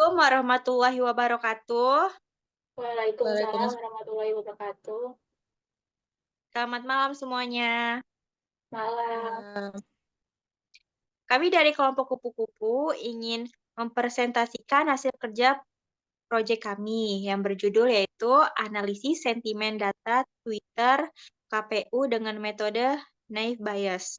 Assalamualaikum warahmatullahi wabarakatuh. Waalaikumsalam Waalaikumsalam. warahmatullahi wabarakatuh. Selamat malam semuanya. Malam. Kami dari kelompok kupu-kupu ingin mempresentasikan hasil kerja proyek kami yang berjudul yaitu Analisis Sentimen Data Twitter KPU dengan metode naive Bayes.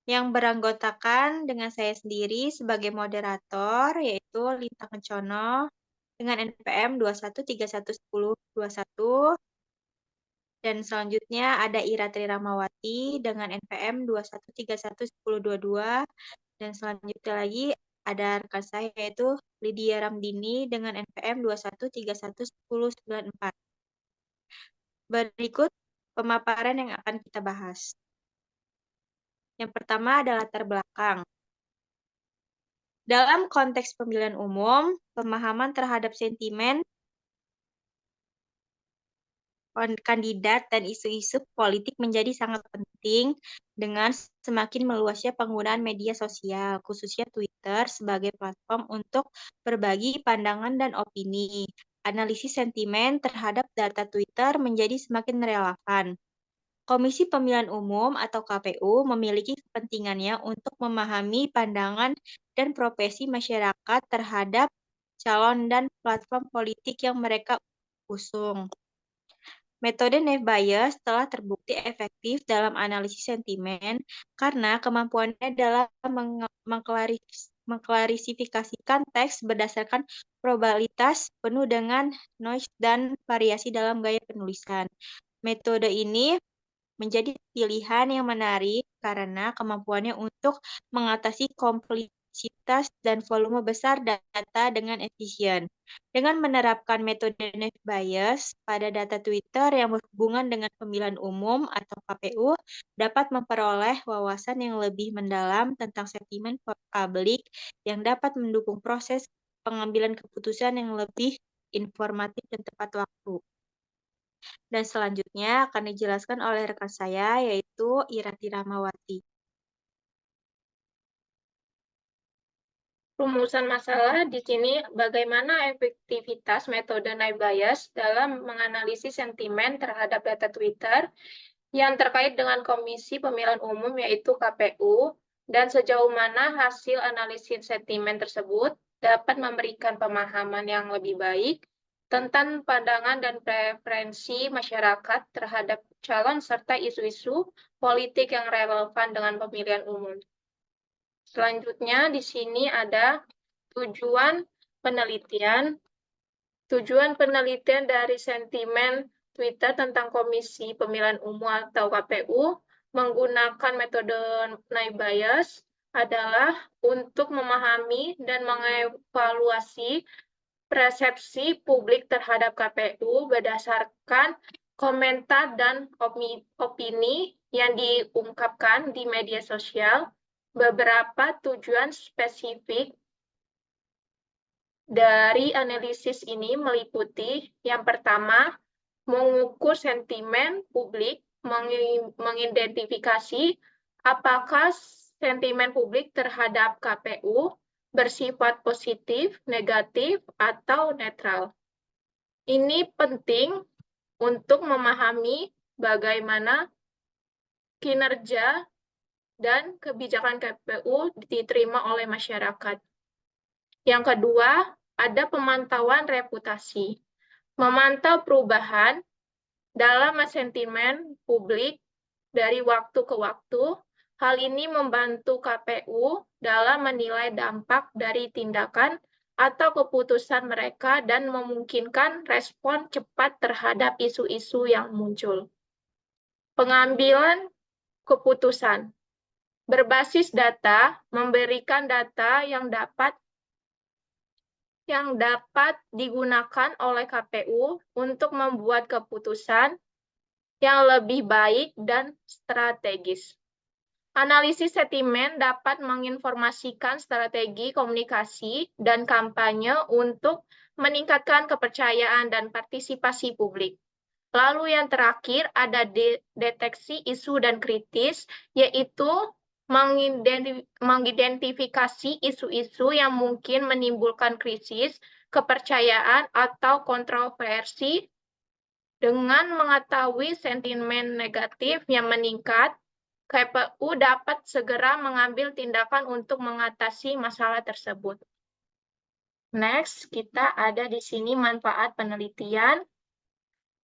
Yang beranggotakan dengan saya sendiri sebagai moderator yaitu Lintang Kencono dengan NPM 21311021. Dan selanjutnya ada Ira Triramawati dengan NPM 21311022. Dan selanjutnya lagi ada rekan saya yaitu Lydia Ramdini dengan NPM 21311094. Berikut pemaparan yang akan kita bahas. Yang pertama adalah latar belakang. Dalam konteks pemilihan umum, pemahaman terhadap sentimen kandidat dan isu-isu politik menjadi sangat penting dengan semakin meluasnya penggunaan media sosial, khususnya Twitter sebagai platform untuk berbagi pandangan dan opini. Analisis sentimen terhadap data Twitter menjadi semakin relevan. Komisi Pemilihan Umum atau KPU memiliki kepentingannya untuk memahami pandangan dan profesi masyarakat terhadap calon dan platform politik yang mereka usung. Metode naive Bayes telah terbukti efektif dalam analisis sentimen karena kemampuannya dalam mengklarifikasikan teks berdasarkan probabilitas penuh dengan noise dan variasi dalam gaya penulisan. Metode ini menjadi pilihan yang menarik karena kemampuannya untuk mengatasi kompleksitas dan volume besar data dengan efisien. Dengan menerapkan metode naive Bayes pada data Twitter yang berhubungan dengan pemilihan umum atau KPU dapat memperoleh wawasan yang lebih mendalam tentang sentimen publik yang dapat mendukung proses pengambilan keputusan yang lebih informatif dan tepat waktu. Dan selanjutnya akan dijelaskan oleh rekan saya, yaitu Ira Tiramawati. Rumusan masalah di sini bagaimana efektivitas metode naive Bayes dalam menganalisis sentimen terhadap data Twitter yang terkait dengan Komisi Pemilihan Umum yaitu KPU dan sejauh mana hasil analisis sentimen tersebut dapat memberikan pemahaman yang lebih baik tentang pandangan dan preferensi masyarakat terhadap calon serta isu-isu politik yang relevan dengan pemilihan umum. Selanjutnya di sini ada tujuan penelitian. Tujuan penelitian dari sentimen Twitter tentang Komisi Pemilihan Umum atau KPU menggunakan metode naive Bayes adalah untuk memahami dan mengevaluasi persepsi publik terhadap KPU berdasarkan komentar dan opini yang diungkapkan di media sosial. Beberapa tujuan spesifik dari analisis ini meliputi yang pertama, mengukur sentimen publik, mengidentifikasi apakah sentimen publik terhadap KPU bersifat positif, negatif, atau netral. Ini penting untuk memahami bagaimana kinerja dan kebijakan KPU diterima oleh masyarakat. Yang kedua, ada pemantauan reputasi. Memantau perubahan dalam sentimen publik dari waktu ke waktu. Hal ini membantu KPU dalam menilai dampak dari tindakan atau keputusan mereka dan memungkinkan respon cepat terhadap isu-isu yang muncul. Pengambilan keputusan berbasis data memberikan data yang dapat digunakan oleh KPU untuk membuat keputusan yang lebih baik dan strategis. Analisis sentimen dapat menginformasikan strategi komunikasi dan kampanye untuk meningkatkan kepercayaan dan partisipasi publik. Lalu yang terakhir ada deteksi isu dan kritis, yaitu mengidentifikasi isu-isu yang mungkin menimbulkan krisis, kepercayaan, atau kontroversi. Dengan mengetahui sentimen negatif yang meningkat, KPU dapat segera mengambil tindakan untuk mengatasi masalah tersebut. Next, kita ada di sini manfaat penelitian,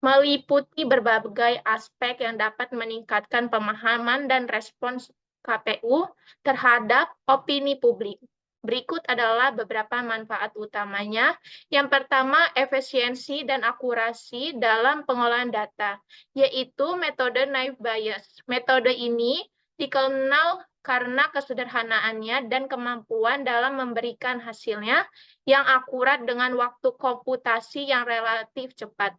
meliputi berbagai aspek yang dapat meningkatkan pemahaman dan respons KPU terhadap opini publik. Berikut adalah beberapa manfaat utamanya. Yang pertama, efisiensi dan akurasi dalam pengolahan data, yaitu metode naive Bayes. Metode ini dikenal karena kesederhanaannya dan kemampuan dalam memberikan hasilnya yang akurat dengan waktu komputasi yang relatif cepat.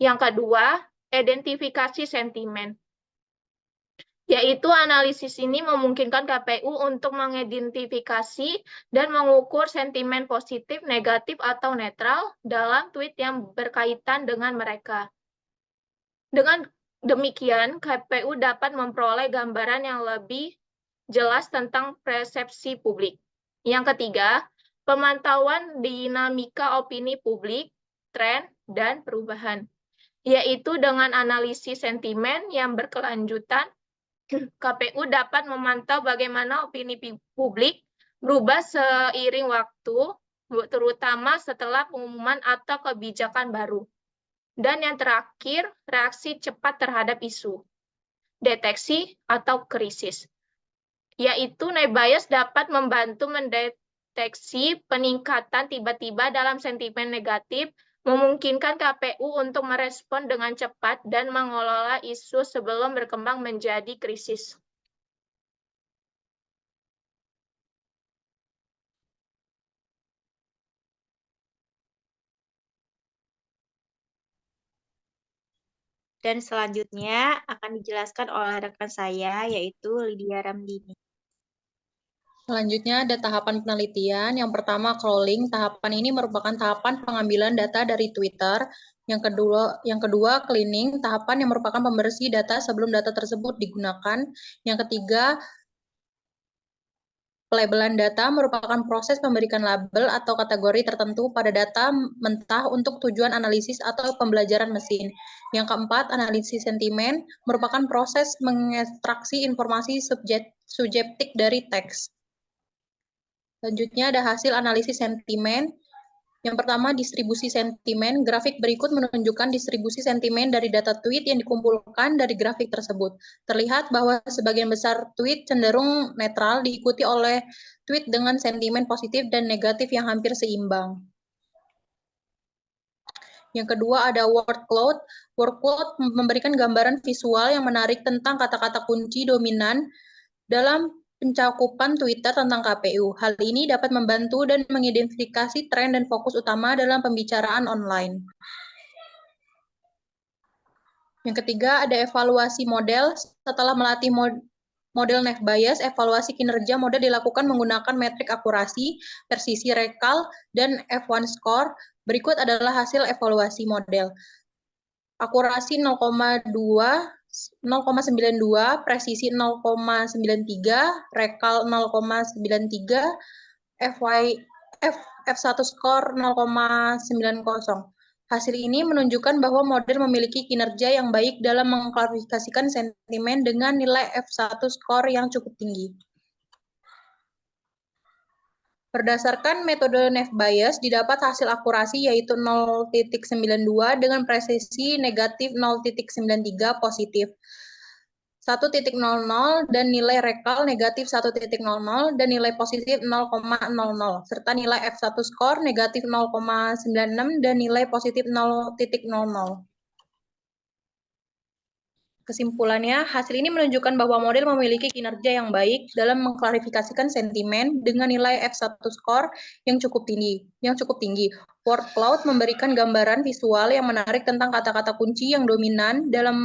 Yang kedua, identifikasi sentimen, yaitu analisis ini memungkinkan KPU untuk mengidentifikasi dan mengukur sentimen positif, negatif, atau netral dalam tweet yang berkaitan dengan mereka. Dengan demikian, KPU dapat memperoleh gambaran yang lebih jelas tentang persepsi publik. Yang ketiga, pemantauan dinamika opini publik, tren, dan perubahan, yaitu dengan analisis sentimen yang berkelanjutan, KPU dapat memantau bagaimana opini publik berubah seiring waktu, terutama setelah pengumuman atau kebijakan baru. Dan yang terakhir, reaksi cepat terhadap isu, deteksi atau krisis, yaitu naive Bayes dapat membantu mendeteksi peningkatan tiba-tiba dalam sentimen negatif, memungkinkan KPU untuk merespon dengan cepat dan mengelola isu sebelum berkembang menjadi krisis. Dan selanjutnya akan dijelaskan oleh rekan saya, yaitu Lydia Ramdini. Selanjutnya ada tahapan penelitian. Yang pertama, crawling. Tahapan ini merupakan tahapan pengambilan data dari Twitter. Yang kedua, cleaning. Tahapan yang merupakan pembersih data sebelum data tersebut digunakan. Yang ketiga, pelabelan data merupakan proses memberikan label atau kategori tertentu pada data mentah untuk tujuan analisis atau pembelajaran mesin. Yang keempat, analisis sentimen merupakan proses mengekstraksi informasi subjektif dari teks. Selanjutnya ada hasil analisis sentimen. Yang pertama, distribusi sentimen. Grafik berikut menunjukkan distribusi sentimen dari data tweet yang dikumpulkan dari grafik tersebut. Terlihat bahwa sebagian besar tweet cenderung netral, diikuti oleh tweet dengan sentimen positif dan negatif yang hampir seimbang. Yang kedua ada word cloud. Word cloud memberikan gambaran visual yang menarik tentang kata-kata kunci dominan dalam pencakupan Twitter tentang KPU. Hal ini dapat membantu dan mengidentifikasi tren dan fokus utama dalam pembicaraan online. Yang ketiga, ada evaluasi model. Setelah melatih model naive Bayes, evaluasi kinerja model dilakukan menggunakan metrik akurasi, presisi rekal, dan F1 score. Berikut adalah hasil evaluasi model. Akurasi 0,92, presisi 0,93, rekal 0,93, F1 score 0,90. Hasil ini menunjukkan bahwa model memiliki kinerja yang baik dalam mengklarifikasikan sentimen dengan nilai F1 score yang cukup tinggi. Berdasarkan metode naive Bayes, didapat hasil akurasi yaitu 0,92 dengan presisi negatif 0,93 positif. 1,00 dan nilai rekal negatif 1,00 dan nilai positif 0,00 serta nilai F1 score negatif 0,96 dan nilai positif 0,00. Kesimpulannya, hasil ini menunjukkan bahwa model memiliki kinerja yang baik dalam mengklarifikasikan sentimen dengan nilai F1 score yang cukup tinggi. Word cloud memberikan gambaran visual yang menarik tentang kata-kata kunci yang dominan dalam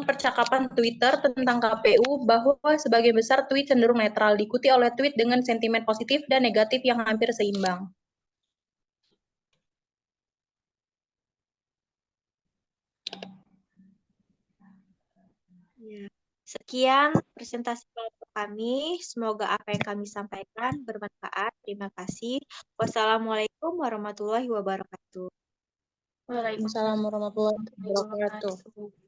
percakapan Twitter tentang KPU, bahwa sebagian besar tweet cenderung netral, diikuti oleh tweet dengan sentimen positif dan negatif yang hampir seimbang. Sekian presentasi kelompok kami. Semoga apa yang kami sampaikan bermanfaat. Terima kasih. Wassalamualaikum warahmatullahi wabarakatuh. Waalaikumsalam warahmatullahi wabarakatuh. wabarakatuh.